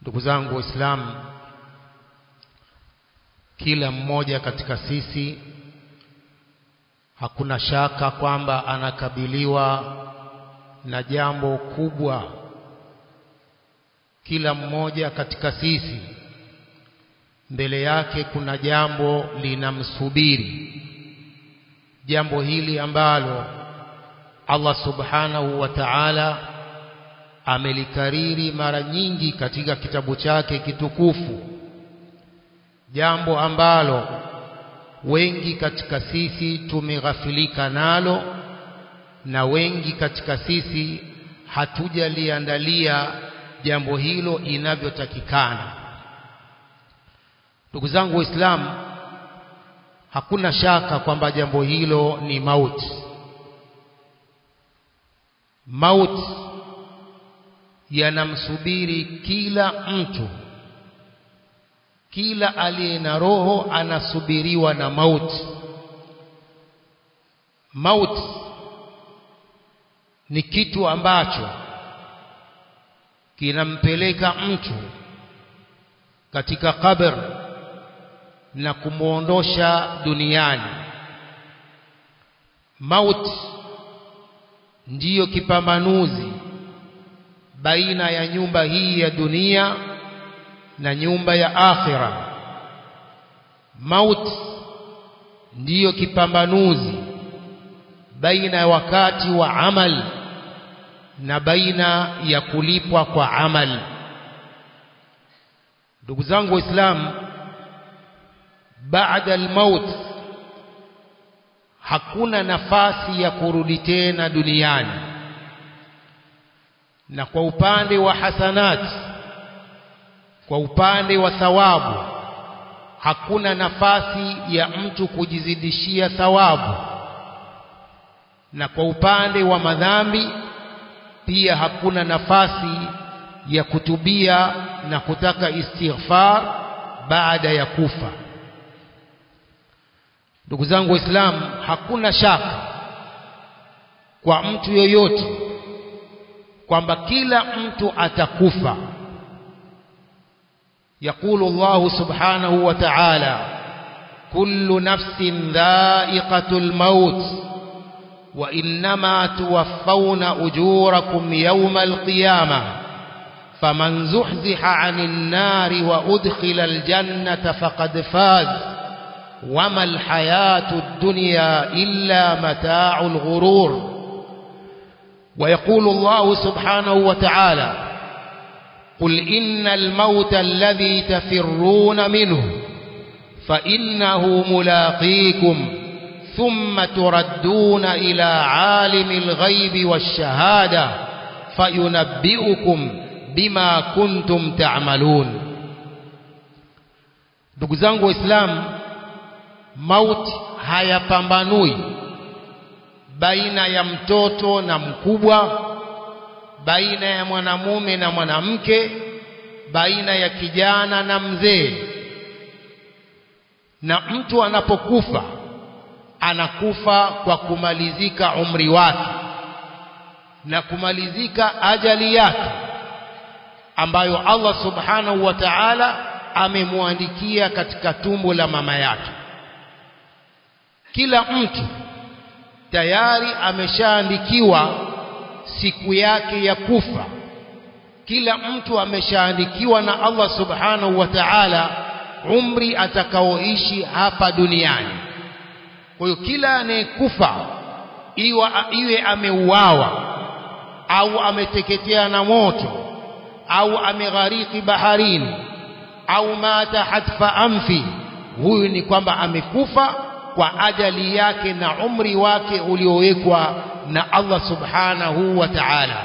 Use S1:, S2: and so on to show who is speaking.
S1: Ndugu zangu Waislamu, kila mmoja katika sisi hakuna shaka kwamba anakabiliwa na jambo kubwa. Kila mmoja katika sisi mbele yake kuna jambo linamsubiri. Jambo hili ambalo Allah subhanahu wa ta'ala amelikariri mara nyingi katika kitabu chake kitukufu, jambo ambalo wengi katika sisi tumeghafilika nalo na wengi katika sisi hatujaliandalia jambo hilo inavyotakikana. Ndugu zangu Waislamu, hakuna shaka kwamba jambo hilo ni mauti. Mauti yanamsubiri kila mtu. Kila aliye na roho anasubiriwa na mauti. Mauti ni kitu ambacho kinampeleka mtu katika kabr na kumuondosha duniani. Mauti ndiyo kipambanuzi baina ya nyumba hii ya dunia na nyumba ya akhira. Mauti ndiyo kipambanuzi baina ya wakati wa amal na baina ya kulipwa kwa amal. Ndugu zangu Waislamu, baada al-maut hakuna nafasi ya kurudi tena duniani. Na kwa upande wa hasanati, kwa upande wa thawabu, hakuna nafasi ya mtu kujizidishia thawabu. Na kwa upande wa madhambi pia hakuna nafasi ya kutubia na kutaka istighfar baada ya kufa. Ndugu zangu Waislamu, hakuna shaka kwa mtu yoyote kwamba kila mtu atakufa. Yaqulu Allah subhanahu wa ta'ala, kullu nafsin dha'iqatul maut wa innama tuwaffawna ujurakum yawmal qiyamah faman zuhziha 'anil nari wa udkhila al-jannata faqad faz wama al-hayatud dunya illa mata'ul ghurur. ويقول الله سبحانه وتعالى قل إن الموت الذي تفرون منه فإنه ملاقيكم ثم تردون إلى عالم الغيب والشهادة فينبئكم بما كنتم تعملون. ndugu zangu Waislamu, mauti hayapambanui baina ya mtoto na mkubwa, baina ya mwanamume na mwanamke, baina ya kijana na mzee. Na mtu anapokufa anakufa kwa kumalizika umri wake na kumalizika ajali yake ambayo Allah subhanahu wa ta'ala amemwandikia katika tumbo la mama yake. Kila mtu tayari ameshaandikiwa siku yake ya kufa. Kila mtu ameshaandikiwa na Allah subhanahu wa ta'ala umri atakaoishi hapa duniani. Kwa hiyo kila anayekufa, iwe ameuawa au ameteketea na moto au ameghariki baharini au mata hatfa anfi, huyu ni kwamba amekufa kwa ajali yake na umri wake uliowekwa na Allah subhanahu wa ta'ala.